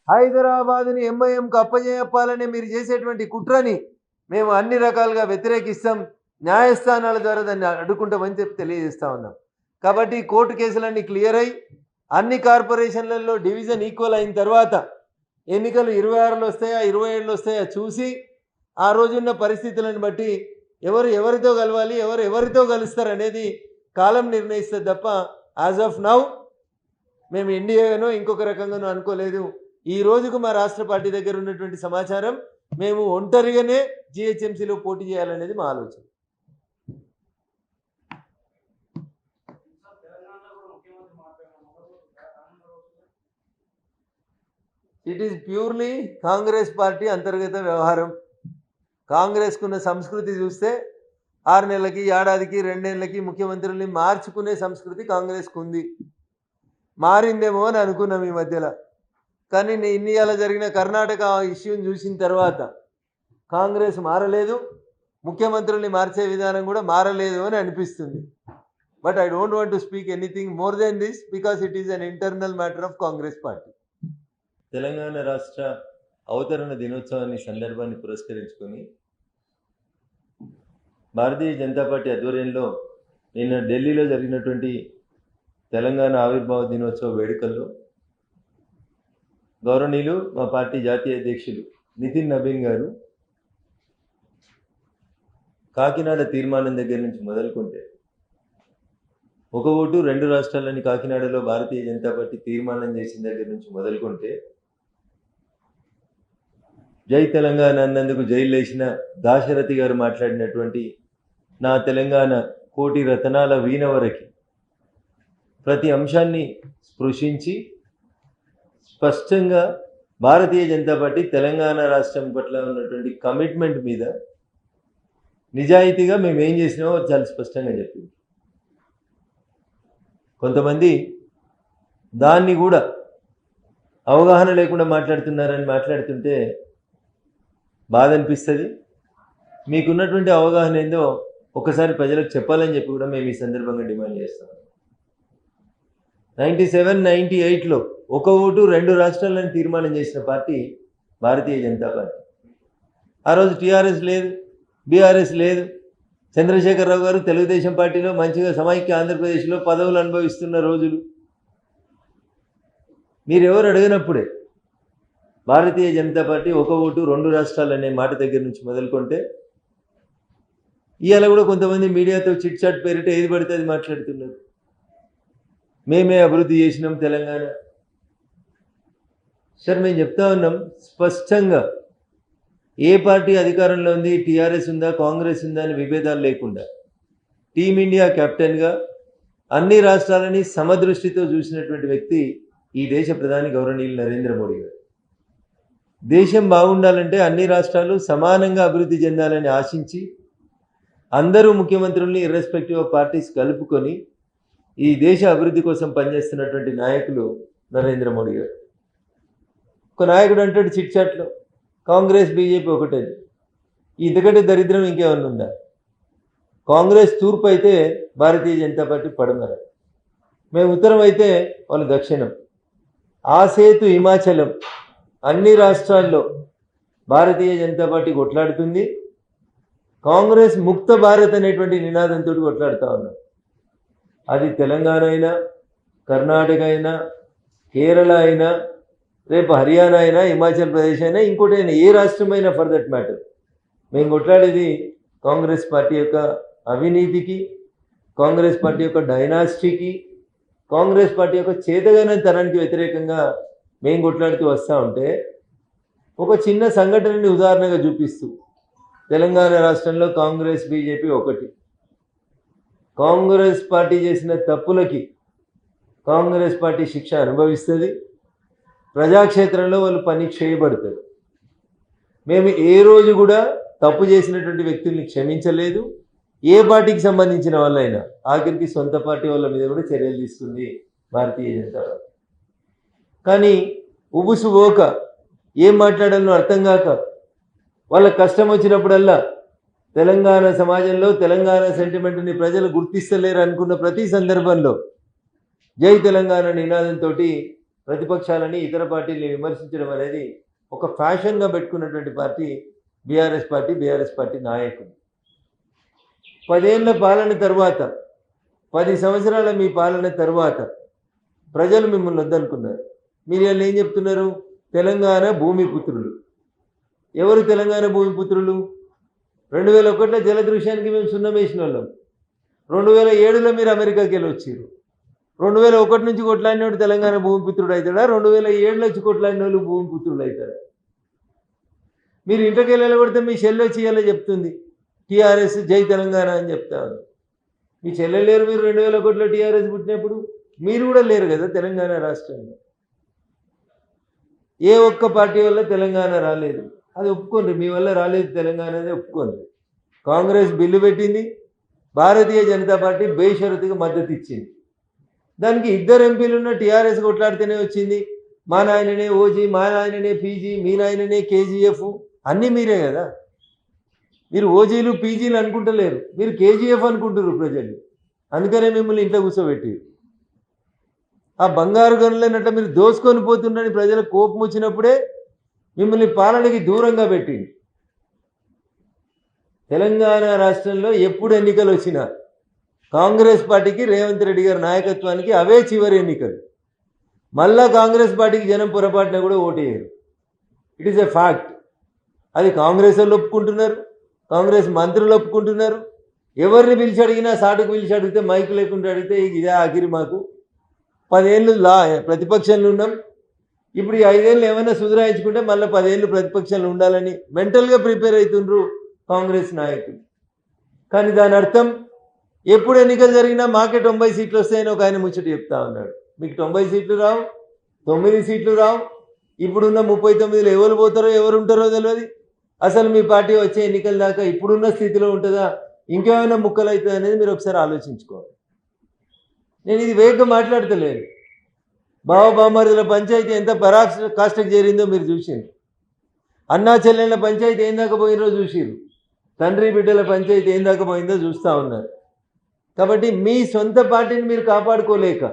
హైదరాబాదుని ఎంఐఎంకు అప్పజెప్పాలని మీరు చేసేటువంటి కుట్రని మేము అన్ని రకాలుగా వ్యతిరేకిస్తాం. న్యాయస్థానాల ద్వారా దాన్ని అడ్డుకుంటామని చెప్పి తెలియజేస్తా ఉన్నాం. కాబట్టి కోర్టు కేసులన్నీ క్లియర్ అయ్యి అన్ని కార్పొరేషన్లలో డివిజన్ ఈక్వల్ అయిన తర్వాత ఎన్నికలు 26లో వస్తాయా 27లో వస్తాయా చూసి ఆ రోజున్న పరిస్థితులను బట్టి ఎవరితో కలవాలి ఎవరితో కలుస్తారు అనేది కాలం నిర్ణయిస్తుంది తప్ప యాజ్ ఆఫ్ నౌ మేము ఎన్డీఏనో ఇంకొక రకంగానో అనుకోలేదు. ఈ రోజుకు మా రాష్ట్ర పార్టీ దగ్గర ఉన్నటువంటి సమాచారం మేము ఒంటరిగానే జిహెచ్ఎంసీలో పోటీ చేయాలనేది మా ఆలోచన. It is purely Congress party అంతర్గత వ్యవహారం. కాంగ్రెస్కున్న సంస్కృతి చూస్తే 6 నెలలకి ఏడాదికి 2 నెలలకి ముఖ్యమంత్రుల్ని మార్చుకునే సంస్కృతి కాంగ్రెస్కు ఉంది. మారిందేమో అని అనుకున్నాం ఈ మధ్యలో. కానీ ఇన్నియాల జరిగిన కర్ణాటక ఇష్యూని చూసిన తర్వాత కాంగ్రెస్ మారలేదు, ముఖ్యమంత్రుల్ని మార్చే విధానం కూడా మారలేదు అని అనిపిస్తుంది. But I don't want to speak anything more than this because it is an internal matter of Congress party. Telangana రాష్ట్ర అవతరణ దినోత్సవాన్ని సందర్భాన్ని పురస్కరించుకొని భారతీయ జనతా పార్టీ ఆధ్వర్యంలో నిన్న ఢిల్లీలో జరిగినటువంటి తెలంగాణ ఆవిర్భావ దినోత్సవ వేడుకల్లో గౌరవనీయులు మా పార్టీ జాతీయ అధ్యక్షులు నితిన్ నబీన్ గారు కాకినాడ తీర్మానం దగ్గర నుంచి మొదలుకుంటే ఒక ఓటు 2 రాష్ట్రాలని కాకినాడలో భారతీయ జనతా పార్టీ తీర్మానం చేసిన దగ్గర నుంచి మొదలుకుంటే జై తెలంగాణ అన్నందుకు జైలు వేసిన దాశరథి గారు మాట్లాడినటువంటి నా తెలంగాణ కోటి రతనాల వీణ వరకు ప్రతి అంశాన్ని స్పృశించి స్పష్టంగా భారతీయ జనతా పార్టీ తెలంగాణ రాష్ట్రం పట్ల ఉన్నటువంటి కమిట్మెంట్ మీద నిజాయితీగా మేము ఏం చేసినామో చాలా స్పష్టంగా చెప్పింది. కొంతమంది దాన్ని కూడా అవగాహన లేకుండా మాట్లాడుతున్నారని మాట్లాడుతుంటే బాధ అనిపిస్తుంది. మీకున్నటువంటి అవగాహన ఏందో ఒకసారి ప్రజలకు చెప్పాలని చెప్పి కూడా మేము ఈ సందర్భంగా డిమాండ్ చేస్తాం. 97-98లో ఒక ఓటు 2 రాష్ట్రాలను తీర్మానం చేసిన పార్టీ భారతీయ జనతా పార్టీ. ఆ రోజు టీఆర్ఎస్ లేదు, బీఆర్ఎస్ లేదు. చంద్రశేఖరరావు గారు తెలుగుదేశం పార్టీలో మంచిగా సమైక్య ఆంధ్రప్రదేశ్లో పదవులు అనుభవిస్తున్న రోజులు. మీరెవరు అడిగినప్పుడే భారతీయ జనతా పార్టీ ఒక ఓటు 2 రాష్ట్రాలు అనే మాట దగ్గర నుంచి మొదలుకుంటే ఇవాళ కూడా కొంతమంది మీడియాతో చిట్ చాట్ పేరిట ఏది పడితే అది మాట్లాడుతున్నారు. మేమే అభివృద్ధి చేసినాం తెలంగాణ. సార్ మేము చెప్తా ఉన్నాం స్పష్టంగా ఏ పార్టీ అధికారంలో ఉంది, టీఆర్ఎస్ ఉందా కాంగ్రెస్ ఉందా అని విభేదాలు లేకుండా టీమిండియా కెప్టెన్గా అన్ని రాష్ట్రాలని సమదృష్టితో చూసినటువంటి వ్యక్తి ఈ దేశ ప్రధాని గౌరవనీయులు నరేంద్ర మోడీ గారు. దేశం బాగుండాలంటే అన్ని రాష్ట్రాలు సమానంగా అభివృద్ధి చెందాలని ఆశించి అందరూ ముఖ్యమంత్రుల్ని ఇర్రెస్పెక్టివ్ ఆఫ్ పార్టీస్ కలుపుకొని ఈ దేశ అభివృద్ధి కోసం పనిచేస్తున్నటువంటి నాయకులు నరేంద్ర మోడీ గారు. ఒక నాయకుడు అంటాడు చిట్ చాట్లో కాంగ్రెస్ బీజేపీ ఒకటే. ఇంతకంటే దరిద్రం ఇంకేమన్నా ఉందా? కాంగ్రెస్ తూర్పు అయితే భారతీయ జనతా పార్టీ పడమర, మేము ఉత్తరం అయితే వాళ్ళు దక్షిణం. ఆ సేతు హిమాచలం అన్ని రాష్ట్రాల్లో భారతీయ జనతా పార్టీ కొట్లాడుతుంది. కాంగ్రెస్ ముక్త భారత్ అనేటువంటి నినాదంతో కొట్లాడుతూ ఉన్నాం. అది తెలంగాణ అయినా, కర్ణాటక అయినా, కేరళ అయినా, రేపు హర్యానా అయినా, హిమాచల్ ప్రదేశ్ అయినా, ఇంకోటి అయినా ఏ రాష్ట్రమైనా ఫర్ దట్ మ్యాటర్ మేము కొట్లాడేది కాంగ్రెస్ పార్టీ యొక్క అవినీతికి, కాంగ్రెస్ పార్టీ యొక్క డైనాసిటీకి, కాంగ్రెస్ పార్టీ యొక్క చేతగానితనానికి వ్యతిరేకంగా మేము కొట్లాడుతూ వస్తూ ఉంటే ఒక చిన్న సంఘటనని ఉదాహరణగా చూపిస్తూ తెలంగాణ రాష్ట్రంలో కాంగ్రెస్ బీజేపీ ఒకటి. కాంగ్రెస్ పార్టీ చేసిన తప్పులకి కాంగ్రెస్ పార్టీ శిక్ష అనుభవిస్తుంది. ప్రజాక్షేత్రంలో వాళ్ళు పని చేయబడతారు. మేము ఏ రోజు కూడా తప్పు చేసినటువంటి వ్యక్తుల్ని క్షమించలేదు. ఏ పార్టీకి సంబంధించిన వాళ్ళైనా ఆఖరికి సొంత పార్టీ వాళ్ళ మీద కూడా చర్యలు తీసుకుంది భారతీయ జనతా పార్టీ. కానీ ఉబుసుపోక ఏం మాట్లాడాలో అర్థం కాక వాళ్ళ కష్టం వచ్చినప్పుడల్లా తెలంగాణ సమాజంలో తెలంగాణ సెంటిమెంట్ని ప్రజలు గుర్తిస్తలేరు అనుకున్న ప్రతి సందర్భంలో జై తెలంగాణ నినాదంతో ప్రతిపక్షాలని ఇతర పార్టీల్ని విమర్శించడం అనేది ఒక ఫ్యాషన్గా పెట్టుకున్నటువంటి పార్టీ బీఆర్ఎస్ పార్టీ నాయకులు. 10 ఏళ్ల పాలన తర్వాత, 10 సంవత్సరాల మీ పాలన తర్వాత ప్రజలు మిమ్మల్ని వద్దనుకున్నారు. మీరు వాళ్ళు ఏం చెప్తున్నారు? తెలంగాణ భూమిపుత్రులు. ఎవరు తెలంగాణ భూమిపుత్రులు? 2001లో జలదృశ్యానికి మేము సున్నం వేసిన వాళ్ళం. 2007లో మీరు అమెరికాకి వెళ్ళి వచ్చారు. 2001 నుంచి కొట్లాడినోడు తెలంగాణ భూమిపుత్రుడు అవుతాడా? 2007 నుంచి కొట్లాడిన వాళ్ళు భూమిపుత్రుడు అవుతారా? మీరు ఇంటికి వెళ్ళబడితే మీ చెల్లె చేయాలో చెప్తుంది టీఆర్ఎస్ జై తెలంగాణ అని చెప్తా ఉంది. మీ చెల్లెలు లేరు. మీరు 2001లో టీఆర్ఎస్ పుట్టినప్పుడు మీరు కూడా లేరు కదా తెలంగాణ రాష్ట్రంలో. ఏ ఒక్క పార్టీ వల్ల తెలంగాణ రాలేదు, అది ఒప్పుకోండి. మీ వల్ల రాలేదు తెలంగాణ అనేది ఒప్పుకోండి. కాంగ్రెస్ బిల్లు పెట్టింది, భారతీయ జనతా పార్టీ బేషరతుగా మద్దతు ఇచ్చింది. దానికి 2 ఎంపీలు ఉన్న టీఆర్ఎస్ కొట్లాడితేనే వచ్చింది. మా నాయననే ఓజీ, మా నాయననే పీజీ, మీ నాయననే కేజీఎఫ్, అన్నీ మీరే కదా. మీరు ఓజీలు పీజీలు అనుకుంటలేరు, మీరు కేజీఎఫ్ అనుకుంటున్నారు ప్రజలు. అందుకనే మిమ్మల్ని ఇంట్లో కూర్చోబెట్టి ఆ బంగారు గనులన్నట్టు మీరు దోసుకొని పోతున్నారని ప్రజలకు కోపం వచ్చినప్పుడే మిమ్మల్ని పాలనకి దూరంగా పెట్టింది. తెలంగాణ రాష్ట్రంలో ఎప్పుడు ఎన్నికలు వచ్చినా కాంగ్రెస్ పార్టీకి, రేవంత్ రెడ్డి గారి నాయకత్వానికి అవే చివరి ఎన్నికలు. మళ్ళా కాంగ్రెస్ పార్టీకి జనం పొరపాటున కూడా ఓటేయరు. It is a fact. అది కాంగ్రెస్ వాళ్ళు ఒప్పుకుంటున్నారు, కాంగ్రెస్ మంత్రులు ఒప్పుకుంటున్నారు. ఎవరిని పిలిచి అడిగినా, సాటుకు పిలిచి అడిగితే, మైకు లేకుండా అడిగితే ఇదే ఆఖరి మాకు 10 ఏళ్ళు ప్రతిపక్షంలో ఉన్నాం, ఇప్పుడు ఈ 5 ఏళ్ళు ఏమైనా సుధరాయించుకుంటే మళ్ళీ 10 ఏళ్ళు ప్రతిపక్షంలో ఉండాలని మెంటల్గా ప్రిపేర్ అవుతుండ్రు కాంగ్రెస్ నాయకులు. కానీ దాని అర్థం ఎప్పుడు ఎన్నికలు జరిగినా మాకే 90 సీట్లు వస్తాయని ఒక ఆయన ముచ్చట చెప్తా ఉన్నాడు. మీకు 90 సీట్లు రావు, 9 సీట్లు రావు. ఇప్పుడున్న 39లో ఎవరు పోతారో ఎవరు ఉంటారో తెలియదు. అసలు మీ పార్టీ వచ్చే ఎన్నికల దాకా ఇప్పుడున్న స్థితిలో ఉంటుందా, ఇంకేమైనా ముక్కలు అవుతుంది అనేది మీరు ఒకసారి ఆలోచించుకోవాలి. నేను ఇది వేగంగా మాట్లాడతలేను. బావబామరుల పంచాయతీ ఎంత పరాకాష్ఠకు చేరిందో మీరు చూసిండ్రు. అన్నా చెల్లెళ్ళ పంచాయతీ ఏం దాకా పోయిందో చూసిరు. తండ్రి బిడ్డల పంచాయతీ ఏం దాకా పోయిందో చూస్తూ ఉన్నారు. కాబట్టి మీ సొంత పార్టీని మీరు కాపాడుకోలేక,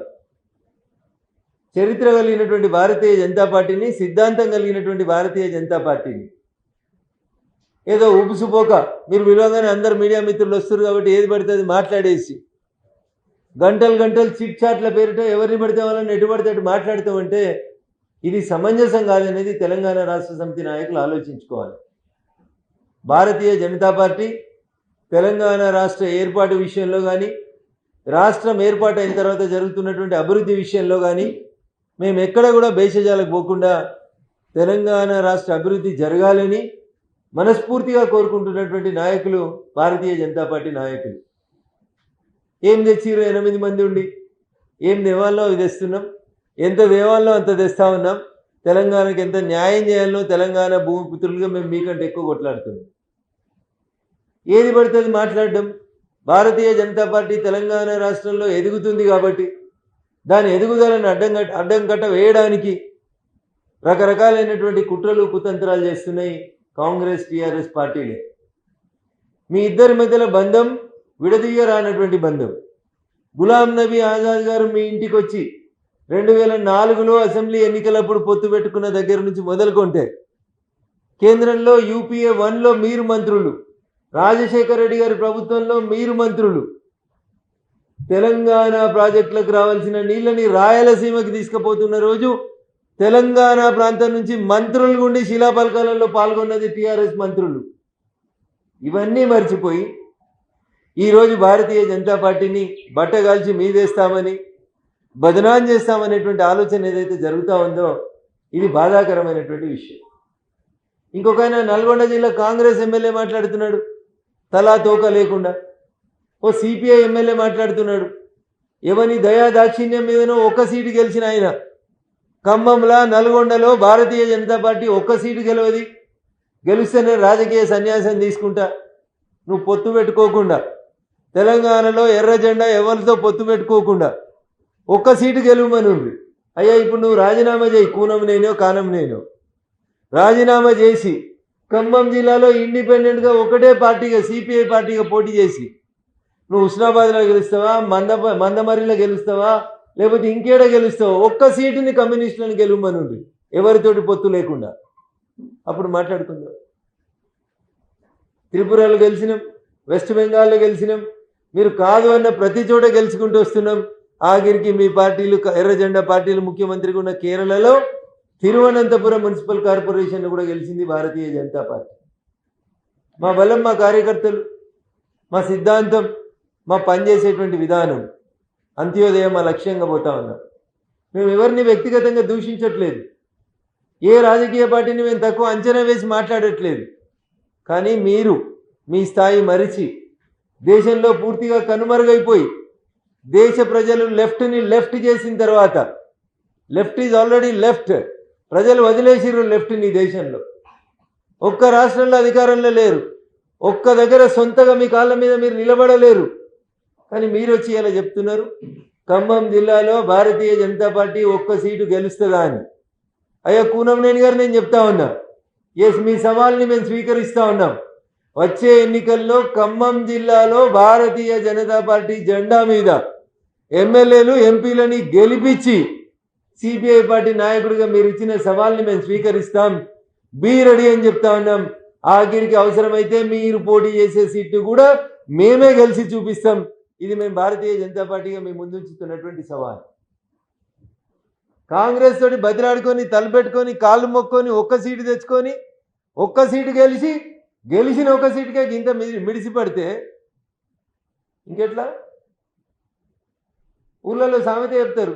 చరిత్ర కలిగినటువంటి భారతీయ జనతా పార్టీని, సిద్ధాంతం కలిగినటువంటి భారతీయ జనతా పార్టీని ఏదో ఊపుసుపోక మీరు విలువగానే అందరు మీడియా మిత్రులు వస్తారు కాబట్టి ఏది పడితే అది మాట్లాడేసి గంటలు చిట్ చాట్ల పేరిట ఎవరిని పడితే వాళ్ళని ఎటు పడితే అటు మాట్లాడుతామంటే ఇది సమంజసం కాదనేది తెలంగాణ రాష్ట్ర సమితి నాయకులు ఆలోచించుకోవాలి. భారతీయ జనతా పార్టీ తెలంగాణ రాష్ట్ర ఏర్పాటు విషయంలో కానీ, రాష్ట్రం ఏర్పాటు అయిన తర్వాత జరుగుతున్నటువంటి అభివృద్ధి విషయంలో కానీ మేము ఎక్కడ కూడా భేషజాలకు పోకుండా తెలంగాణ రాష్ట్ర అభివృద్ధి జరగాలని మనస్ఫూర్తిగా కోరుకుంటున్నటువంటి నాయకులు భారతీయ జనతా పార్టీ నాయకులు. ఏం తెచ్చిరు 8 మంది ఉండి? ఏం దేవాల్లో అవి తెస్తున్నాం, ఎంత దేవాల్లో అంత తెస్తా ఉన్నాం. తెలంగాణకి ఎంత న్యాయం చేయాలో తెలంగాణ భూమిపుత్రులుగా మేము మీకంటే ఎక్కువ కొట్లాడుతున్నాం. ఏది పడుతుంది మాట్లాడడం. భారతీయ జనతా పార్టీ తెలంగాణ రాష్ట్రంలో ఎదుగుతుంది కాబట్టి దాని ఎదుగుదలను అడ్డంకట్ట వేయడానికి రకరకాలైనటువంటి కుట్రలు కుతంత్రాలు చేస్తున్నాయి కాంగ్రెస్ టీఆర్ఎస్ పార్టీలే. మీ ఇద్దరి మధ్యలో బంధం విడదీయరానటువంటి బంధం. గులాం నబీ ఆజాద్ గారు మీ ఇంటికి వచ్చి 2004లో అసెంబ్లీ ఎన్నికలప్పుడు పొత్తు పెట్టుకున్న దగ్గర నుంచి మొదలుకొంటే కేంద్రంలో యూపీఏ 1లో మీరు మంత్రులు, రాజశేఖర రెడ్డి గారి ప్రభుత్వంలో మీరు మంత్రులు, తెలంగాణ ప్రాజెక్టులకు రావాల్సిన నీళ్ళని రాయలసీమకి తీసుకుపోతున్న రోజు తెలంగాణ ప్రాంతం నుంచి మంత్రులు గుండి శిలాపలకాలలో పాల్గొన్నది టీఆర్ఎస్ మంత్రులు. ఇవన్నీ మర్చిపోయి ఈరోజు భారతీయ జనతా పార్టీని బట్టగాల్చి మీదేస్తామని, బదనాం చేస్తామనేటువంటి ఆలోచన ఏదైతే జరుగుతూ ఉందో ఇది బాధాకరమైనటువంటి విషయం. ఇంకొక ఆయన నల్గొండ జిల్లా కాంగ్రెస్ ఎమ్మెల్యే మాట్లాడుతున్నాడు తలా తోక లేకుండా. ఓ సిపిఐ ఎమ్మెల్యే మాట్లాడుతున్నాడు. ఎవని దయా దాక్షిణ్యం మీదనో ఒక్క సీటు గెలిచిన ఆయన. ఖమ్మంలో, నల్గొండలో భారతీయ జనతా పార్టీ ఒక్క సీటు గెలిస్తేనే రాజకీయ సన్యాసం తీసుకుంటా, నువ్వు పొత్తు పెట్టుకోకుండా, తెలంగాణలో ఎర్ర జెండా ఎవరితో పొత్తు పెట్టుకోకుండా ఒక్క సీటు గెలువమనుండ్రి. అయ్యా ఇప్పుడు నువ్వు రాజీనామా చేయి, కూనం నేనో కానం నేనో రాజీనామా చేసి ఖమ్మం జిల్లాలో ఇండిపెండెంట్గా ఒకటే పార్టీగా సిపిఐ పార్టీగా పోటీ చేసి నువ్వు హుస్నాబాద్లో గెలుస్తావా, మందమరిలో గెలుస్తావా, లేకపోతే ఇంకేడ గెలుస్తావు, ఒక్క సీటుని కమ్యూనిస్టులను గెలువమనుండి, ఎవరితోటి పొత్తు లేకుండా, అప్పుడు మాట్లాడుకుందాం. త్రిపురలో గెలిచినాం, వెస్ట్ బెంగాల్లో గెలిచినాం, మీరు కాదు అన్న ప్రతి చోట గెలుచుకుంటూ వస్తున్నాం. ఆఖరికి మీ పార్టీలు, ఎర్ర జెండా పార్టీలు ముఖ్యమంత్రిగా ఉన్న కేరళలో తిరువనంతపురం మున్సిపల్ కార్పొరేషన్ కూడా గెలిచింది భారతీయ జనతా పార్టీ. మా బలం మా కార్యకర్తలు, మా సిద్ధాంతం, మా పనిచేసేటువంటి విధానం, అంత్యోదయం మా లక్ష్యంగా పోతా ఉన్నాం. మేము ఎవరిని వ్యక్తిగతంగా దూషించట్లేదు, ఏ రాజకీయ పార్టీని మేము తక్కువ అంచనా వేసి మాట్లాడట్లేదు. కానీ మీరు మీ స్థాయి మరిచి దేశంలో పూర్తిగా కనుమరుగైపోయి దేశ ప్రజలు లెఫ్ట్ని లెఫ్ట్ చేసిన తర్వాత, లెఫ్ట్ ఈజ్ ఆల్రెడీ లెఫ్ట్, ప్రజలు వదిలేసిరు లెఫ్ట్ని. దేశంలో ఒక్క రాష్ట్రంలో అధికారంలో లేరు, ఒక్క దగ్గర సొంతగా మీ కాళ్ళ మీద మీరు నిలబడలేరు. కానీ మీరు వచ్చి ఇలా చెప్తున్నారు ఖమ్మం జిల్లాలో భారతీయ జనతా పార్టీ ఒక్క సీటు గెలుస్తుందా అని. అయ్యా కూనంనేని గారు, నేను చెప్తా ఉన్నా, ఎస్, మీ సవాల్ని మేము స్వీకరిస్తూ ఉన్నాం. వచ్చే ఎన్నికల్లో ఖమ్మం జిల్లాలో భారతీయ జనతా పార్టీ జెండా మీద ఎమ్మెల్యేలు ఎంపీలని గెలిపించి సిపిఐ పార్టీ నాయకుడిగా మీరు ఇచ్చిన సవాల్ని మేము స్వీకరిస్తాం. బీ రెడీ అని చెప్తా ఉన్నాం. ఆఖరికి అవసరమైతే మీరు పోటీ చేసే సీట్లు కూడా మేమే గెలిచి చూపిస్తాం. ఇది మేము భారతీయ జనతా పార్టీగా మేము ముందుంచుతున్నటువంటి సవాల్. కాంగ్రెస్ తోటి బతిలాడుకొని, తలపెట్టుకొని, కాళ్ళు మొక్కొని, ఒక్క సీటు తెచ్చుకొని, ఒక్క సీటు గెలిచిన ఒక సీటుకే ఇంత మిడిసి పడితే ఇంకెట్లా? ఊళ్ళలో సామెత చెప్తారు,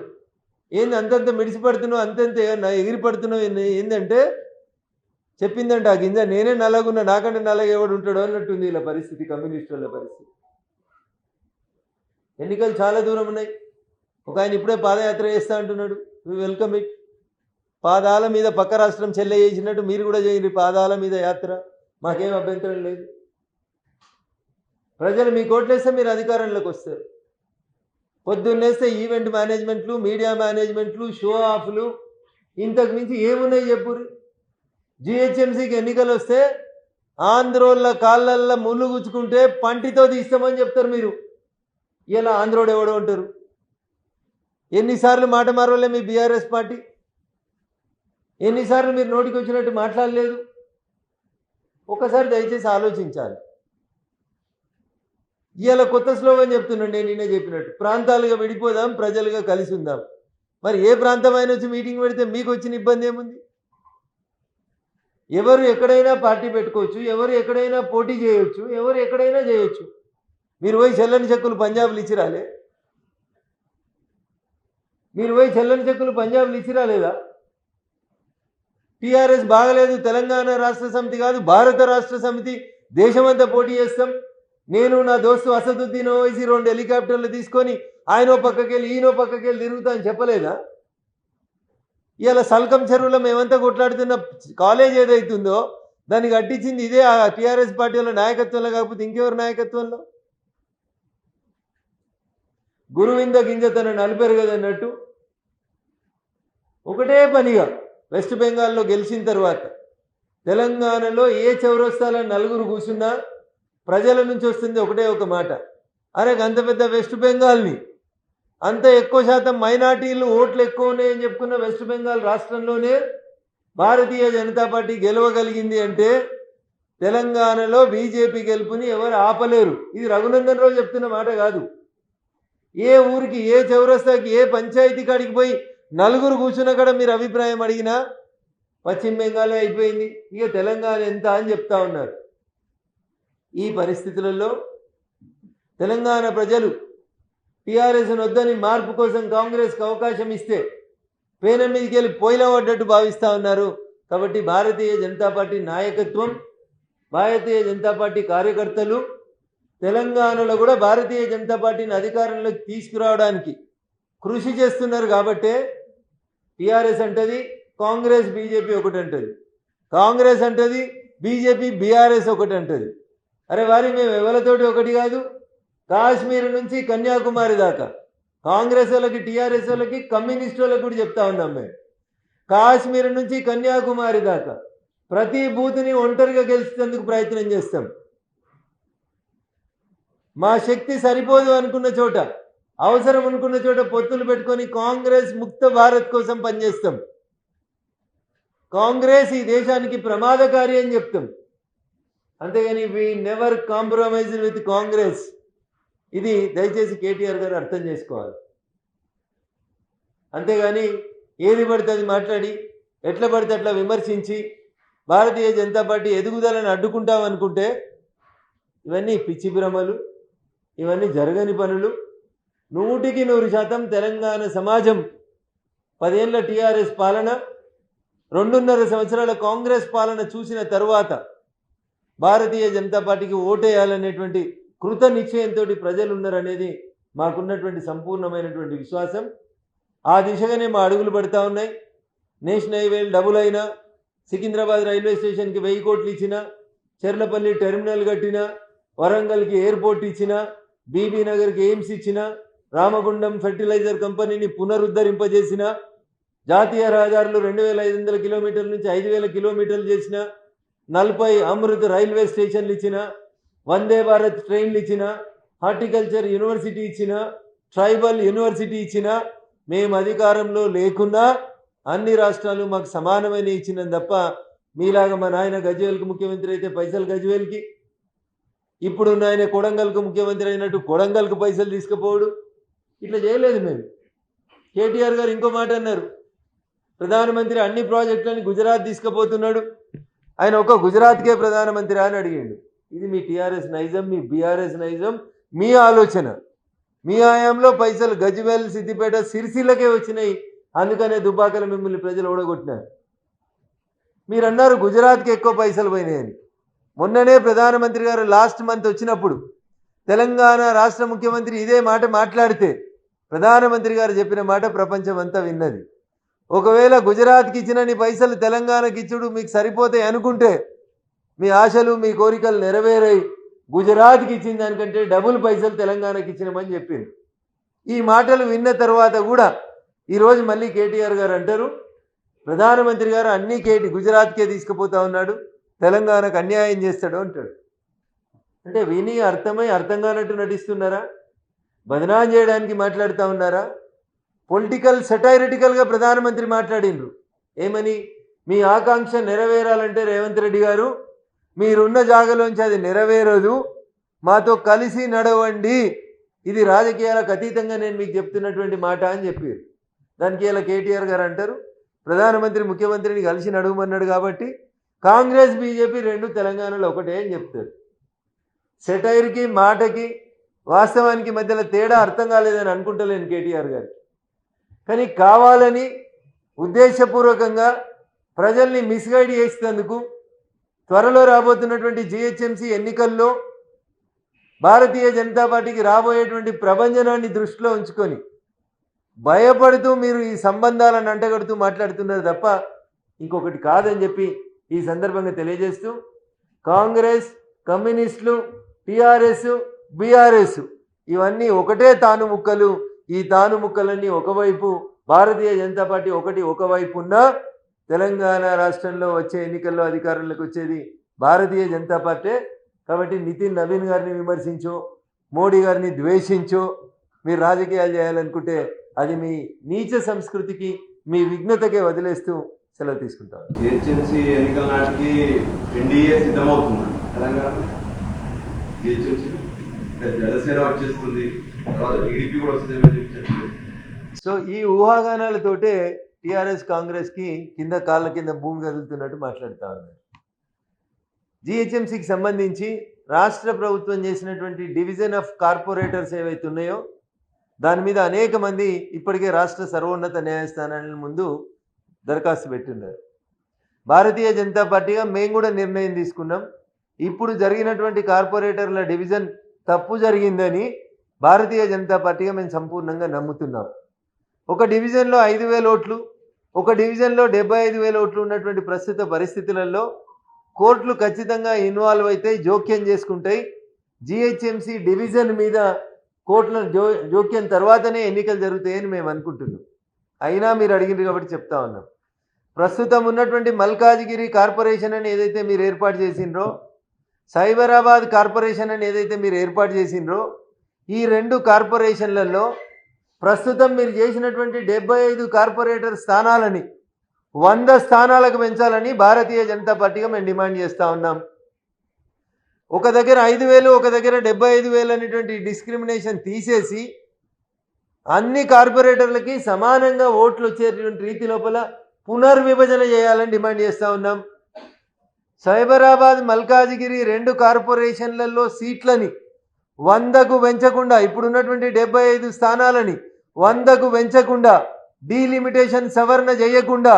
ఏంది అంతంత మిడిసి పడుతున్నావు, అంతంత ఎగిరి పడుతున్నావు ఏందంటే, చెప్పిందంట ఆ గింజ, నేనే నల్లగున్నా, నాకంటే నల్లగా ఎవడు ఉంటాడో అన్నట్టుంది ఇలా పరిస్థితి, కమ్యూనిస్టుల పరిస్థితి. ఎన్నికలు చాలా దూరం ఉన్నాయి. ఒక ఆయన ఇప్పుడే పాదయాత్ర చేస్తా అంటున్నాడు, వెల్కమ్ ఇట్. పాదాల మీద పక్క రాష్ట్రం చెల్లె చేసినట్టు మీరు కూడా చేయండి పాదాల మీద యాత్ర, మాకేం అభ్యంతరం లేదు. ప్రజలు మీ కోట్లేస్తే మీరు అధికారంలోకి వస్తారు. పొద్దున్నేస్తే ఈవెంట్ మేనేజ్మెంట్లు, మీడియా మేనేజ్మెంట్లు, షో ఆఫ్లు, ఇంతకు మించి ఏమున్నాయి చెప్పురు. జిహెచ్ఎంసీకి ఎన్నికలు వస్తే ఆంధ్రోళ్ళ కాళ్ళల్లో ముళ్ళు గుచ్చుకుంటే పంటితో తీస్తామని చెప్తారు మీరు. ఇలా ఆంధ్రోడు ఎవడో అంటారు. ఎన్నిసార్లు మాట మారలే మీ బీఆర్ఎస్ పార్టీ, ఎన్నిసార్లు మీరు నోటికి వచ్చినట్టు మాట్లాడలేదు. ఒకసారి దయచేసి ఆలోచించాలి. ఇవాళ కొత్త స్లోగన్ చెప్తున్నాను, నేను నిన్నే చెప్పినట్టు, ప్రాంతాలుగా విడిపోదాం, ప్రజలుగా కలిసి ఉందాం. మరి ఏ ప్రాంతమైన వచ్చి మీటింగ్ పెడితే మీకు వచ్చిన ఇబ్బంది ఏముంది? ఎవరు ఎక్కడైనా పార్టీ పెట్టుకోవచ్చు, ఎవరు ఎక్కడైనా పోటీ చేయవచ్చు, ఎవరు ఎక్కడైనా చేయొచ్చు. మీరు పోయి చెల్లని చెక్కులు పంజాబ్లు ఇచ్చిరాలే? మీరు పోయి చెల్లని చెక్కులు పంజాబ్లు ఇచ్చిరాలేదా? టీఆర్ఎస్ బాగలేదు, తెలంగాణ రాష్ట్ర సమితి కాదు, భారత రాష్ట్ర సమితి, దేశమంతా పోటీ చేస్తాం, నేను నా దోస్తు అసదుద్దీన్ ఓవైసీ 2 హెలికాప్టర్లు తీసుకొని ఆయనో పక్కకెళ్ళి ఈయనో పక్కకెళ్ళి తిరుగుతా అని చెప్పలేదా? ఇవాళ సల్కం చెరువులో మేమంతా కొట్లాడుతున్న కాలేజ్ ఏదైతుందో దాన్ని కట్టించింది ఇదే టీఆర్ఎస్ పార్టీ వాళ్ళ నాయకత్వంలో, కాకపోతే ఇంకెవరి నాయకత్వంలో? గురువింద గింజ తన నలిపారు కదన్నట్టు ఒకటే పనిగా వెస్ట్ బెంగాల్లో గెలిచిన తర్వాత తెలంగాణలో ఏ చౌరస్తాలో నలుగురు కూర్చున్నా ప్రజల నుంచి వస్తుంది ఒకటే ఒక మాట, అరే అంత పెద్ద వెస్ట్ బెంగాల్ని, అంత ఎక్కువ శాతం మైనార్టీలు ఓట్లు ఎక్కువ ఉన్నాయని చెప్పుకున్న వెస్ట్ బెంగాల్ రాష్ట్రంలోనే భారతీయ జనతా పార్టీ గెలవగలిగింది అంటే తెలంగాణలో బీజేపీ గెలుపుని ఎవరు ఆపలేరు. ఇది రఘునందన్ రావు చెప్తున్న మాట కాదు. ఏ ఊరికి, ఏ చౌరస్తాకి, ఏ పంచాయతీ కాడికి పోయి నలుగురు కూర్చున్న కాడ మీరు అభిప్రాయం అడిగినా పశ్చిమ బెంగాలే అయిపోయింది, ఇక తెలంగాణ ఎంత అని చెప్తా ఉన్నారు. ఈ పరిస్థితులలో తెలంగాణ ప్రజలు టీఆర్ఎస్ వద్దని మార్పు కోసం కాంగ్రెస్కి అవకాశం ఇస్తే పేనం మీదకి వెళ్ళి పోయిలా పడ్డట్టు భావిస్తూ ఉన్నారు. కాబట్టి భారతీయ జనతా పార్టీ నాయకత్వం, భారతీయ జనతా పార్టీ కార్యకర్తలు తెలంగాణలో కూడా భారతీయ జనతా పార్టీని అధికారంలోకి తీసుకురావడానికి కృషి చేస్తున్నారు. కాబట్టే టీఆర్ఎస్ అంటది కాంగ్రెస్ బీజేపీ ఒకటి అంటది, కాంగ్రెస్ అంటది బీజేపీ బీఆర్ఎస్ ఒకటి అంటది. అరే వారి మేము ఎవరితోటి ఒకటి కాదు. కాశ్మీర్ నుంచి కన్యాకుమారి దాకా కాంగ్రెస్ వాళ్ళకి, టీఆర్ఎస్ వాళ్ళకి, కమ్యూనిస్ట్ వాళ్ళకి కూడా చెప్తా ఉన్నాం మేము. కాశ్మీర్ నుంచి కన్యాకుమారి దాకా ప్రతి బూత్ని ఒంటరిగా గెలిచేందుకు ప్రయత్నం చేస్తాం. మా శక్తి సరిపోదు అనుకున్న చోట అవసరం అనుకున్న చోట పొత్తులు పెట్టుకొని కాంగ్రెస్ ముక్త భారత్ కోసం పనిచేస్తాం. కాంగ్రెస్ ఈ దేశానికి ప్రమాదకారి అని చెప్తాం. అంతేగాని we never compromise with Congress. ఇది దయచేసి కేటీఆర్ గారు అర్థం చేసుకోవాలి. అంతేగాని ఏది పడితే అది మాట్లాడి ఎట్లా పడితే అట్లా విమర్శించి భారతీయ జనతా పార్టీ ఎదుగుదలను అడ్డుకుంటామనుకుంటే ఇవన్నీ పిచ్చి భ్రమలు, ఇవన్నీ జరగని పనులు. 100% తెలంగాణ సమాజం 10 ఏళ్ల టీఆర్ఎస్ పాలన, 2.5 సంవత్సరాల కాంగ్రెస్ పాలన చూసిన తరువాత భారతీయ జనతా పార్టీకి ఓటేయాలనేటువంటి కృత నిశ్చయంతో ప్రజలు ఉన్నారనేది మాకున్నటువంటి సంపూర్ణమైనటువంటి విశ్వాసం. ఆ దిశగానే మా అడుగులు పడతా ఉన్నాయి. నేషనల్ హైవేలు డబుల్ అయినా, సికింద్రాబాద్ రైల్వే స్టేషన్కి 1000 కోట్లు ఇచ్చిన, చెర్లపల్లి టెర్మినల్ కట్టిన, వరంగల్కి ఎయిర్పోర్ట్ ఇచ్చిన, బీబీ నగర్కి ఎయిమ్స్ ఇచ్చిన, రామగుండం ఫెర్టిలైజర్ కంపెనీని పునరుద్ధరింపజేసిన, జాతీయ రహదారులు 2500 కిలోమీటర్ల నుంచి 5000 కిలోమీటర్లు చేసిన, 40 అమృత్ రైల్వే స్టేషన్లు ఇచ్చిన, వందే భారత్ ట్రైన్లు ఇచ్చిన, హార్టికల్చర్ యూనివర్సిటీ ఇచ్చిన, ట్రైబల్ యూనివర్సిటీ ఇచ్చిన, మేము అధికారంలో లేకున్నా అన్ని రాష్ట్రాలు మాకు సమానమైన ఇచ్చినందు తప్ప మీలాగా మా నాయన గజ్వేల్కి ముఖ్యమంత్రి అయితే పైసలు గజ్వేల్కి, ఇప్పుడు ఆయన కొడంగల్కు ముఖ్యమంత్రి అయినట్టు కొడంగల్కు పైసలు తీసుకుపోవడు, ఇట్లా చేయలేదు మేము. కేటీఆర్ గారు ఇంకో మాట అన్నారు, ప్రధానమంత్రి అన్ని ప్రాజెక్టులని గుజరాత్ తీసుకుపోతున్నాడు, ఆయన ఒక గుజరాత్కే ప్రధానమంత్రి అని అడిగిండు. ఇది మీ టీఆర్ఎస్ నైజం, మీ బీఆర్ఎస్ నైజం, మీ ఆలోచన. మీ హయాంలో పైసలు గజ్వేల్, సిద్దిపేట, సిరిసిల్లకే వచ్చినాయి, అందుకనే దుబ్బాకల మిమ్మల్ని ప్రజలు ఓడగొట్టినారు. మీరు అన్నారు గుజరాత్కి ఎక్కువ పైసలు పోయినాయని. మొన్ననే ప్రధానమంత్రి గారు లాస్ట్ మంత్ వచ్చినప్పుడు తెలంగాణ రాష్ట్ర ముఖ్యమంత్రి ఇదే మాట మాట్లాడితే ప్రధానమంత్రి గారు చెప్పిన మాట ప్రపంచం అంతా విన్నది. ఒకవేళ గుజరాత్కి ఇచ్చినన్ని పైసలు తెలంగాణకి ఇచ్చుడు మీకు సరిపోతాయి అనుకుంటే మీ ఆశలు మీ కోరికలు నెరవేరాయి. గుజరాత్కి ఇచ్చిన దానికంటే డబుల్ పైసలు తెలంగాణకి ఇచ్చినామని చెప్పింది. ఈ మాటలు విన్న తర్వాత కూడా ఈరోజు మళ్ళీ కేటీఆర్ గారు అంటారు ప్రధానమంత్రి గారు అన్నీ గుజరాత్కే తీసుకుపోతా ఉన్నాడు, తెలంగాణకు అన్యాయం చేస్తాడు అంటాడు. అంటే విని అర్థమై అర్థం కానట్టు నటిస్తున్నారా? బదనాం చేయడానికి మాట్లాడుతూ ఉన్నారా? పొలిటికల్ సెటైరిటికల్గా ప్రధానమంత్రి మాట్లాడిండ్రు. ఏమని? మీ ఆకాంక్ష నెరవేరాలంటే రేవంత్ రెడ్డి గారు మీరున్న జాగలోంచి అది నెరవేరదు, మాతో కలిసి నడవండి, ఇది రాజకీయాలకు అతీతంగా నేను మీకు చెప్తున్నటువంటి మాట అని చెప్పారు. దానికి ఇలా కేటీఆర్ గారు అంటారు ప్రధానమంత్రి ముఖ్యమంత్రిని కలిసి నడవమన్నాడు కాబట్టి కాంగ్రెస్ బీజేపీ రెండు తెలంగాణలో ఒకటే అని చెప్తారు. సెటైర్కి మాటకి వాస్తవానికి మధ్యలో తేడా అర్థం కాలేదని అనుకుంటలేను కేటీఆర్ గారు. కానీ కావాలని ఉద్దేశపూర్వకంగా ప్రజల్ని మిస్గైడ్ చేసినందుకు త్వరలో రాబోతున్నటువంటి జీహెచ్ఎంసీ ఎన్నికల్లో భారతీయ జనతా పార్టీకి రాబోయేటువంటి ప్రభంజనాన్ని దృష్టిలో ఉంచుకొని భయపడుతూ మీరు ఈ సంబంధాలను అంటగడుతూ మాట్లాడుతున్నారు తప్ప ఇంకొకటి కాదని చెప్పి ఈ సందర్భంగా తెలియజేస్తూ కాంగ్రెస్, కమ్యూనిస్టులు, టీఆర్ఎస్, బీఆర్ఎస్ ఇవన్నీ ఒకటే తాను ముక్కలు. ఈ తాను ముక్కలన్నీ ఒకవైపు, భారతీయ జనతా పార్టీ ఒకవైపు ఉన్నా తెలంగాణ రాష్ట్రంలో వచ్చే ఎన్నికల్లో అధికారంలోకి వచ్చేది భారతీయ జనతా పార్టీ. కాబట్టి నితిన్ నవీన్ గారిని విమర్శించో, మోడీ గారిని ద్వేషించో మీరు రాజకీయాలు చేయాలనుకుంటే అది మీ నీచ సంస్కృతికి, మీ విఘ్నతకే వదిలేస్తూ సెలవు తీసుకుంటాం. జిహెచ్ఎంసీ ఎన్నికల నాటికి ఎన్డీఏ సిద్ధమవుతుంది తెలంగాణ. జిహెచ్ఎంసీ జనసేన వచ్చేస్తుంది, తర్వాత టీడీపీ కూడా వస్తుంది. సో ఈ ఊహాగానాలతోటే టీఆర్ఎస్ కాంగ్రెస్కి కింద కాళ్ళ కింద భూమి కదులుతున్నట్టు మాట్లాడుతూ ఉన్నారు. జిహెచ్ఎంసీకి సంబంధించి రాష్ట్ర ప్రభుత్వం చేసినటువంటి డివిజన్ ఆఫ్ కార్పొరేటర్స్ ఏవైతే ఉన్నాయో దాని మీద అనేక మంది ఇప్పటికే రాష్ట్ర సర్వోన్నత న్యాయస్థానాల ముందు దరఖాస్తు పెట్టున్నారు. భారతీయ జనతా పార్టీగా మేము కూడా నిర్ణయం తీసుకున్నాం. ఇప్పుడు జరిగినటువంటి కార్పొరేటర్ల డివిజన్ తప్పు జరిగిందని భారతీయ జనతా పార్టీగా మేము సంపూర్ణంగా నమ్ముతున్నాం. ఒక డివిజన్లో 5,000 ఓట్లు, ఒక డివిజన్లో 75,000 ఓట్లు ఉన్నటువంటి ప్రస్తుత పరిస్థితులలో కోర్టులు ఖచ్చితంగా ఇన్వాల్వ్ అవుతాయి, జోక్యం చేసుకుంటాయి. జిహెచ్ఎంసీ డివిజన్ మీద కోర్టుల జోక్యం తర్వాతనే ఎన్నికలు జరుగుతాయని మేము అనుకుంటున్నాం. అయినా మీరు అడిగిండ్రు కాబట్టి చెప్తా ఉన్నాం. ప్రస్తుతం ఉన్నటువంటి మల్కాజిగిరి కార్పొరేషన్ అని ఏదైతే మీరు ఏర్పాటు చేసిండ్రో, సైబరాబాద్ కార్పొరేషన్ అని ఏదైతే మీరు ఏర్పాటు చేసిండ్రో, ఈ రెండు కార్పొరేషన్లలో ప్రస్తుతం మీరు చేసినటువంటి 75 కార్పొరేటర్ స్థానాలని 100 స్థానాలకు పెంచాలని భారతీయ జనతా పార్టీగా మేము డిమాండ్ చేస్తూ ఉన్నాం. ఒక దగ్గర 5,000 ఒక దగ్గర 75,000 అనేటువంటి డిస్క్రిమినేషన్ తీసేసి అన్ని కార్పొరేటర్లకి సమానంగా ఓట్లు వచ్చేటువంటి రీతి లోపల పునర్విభజన చేయాలని డిమాండ్ చేస్తూ ఉన్నాం. సైబరాబాద్ మల్కాజిగిరి 2 కార్పొరేషన్లలో సీట్లని 100కు పెంచకుండా, ఇప్పుడున్నటువంటి 75 స్థానాలని 100కు పెంచకుండా, డీలిమిటేషన్ సవరణ చేయకుండా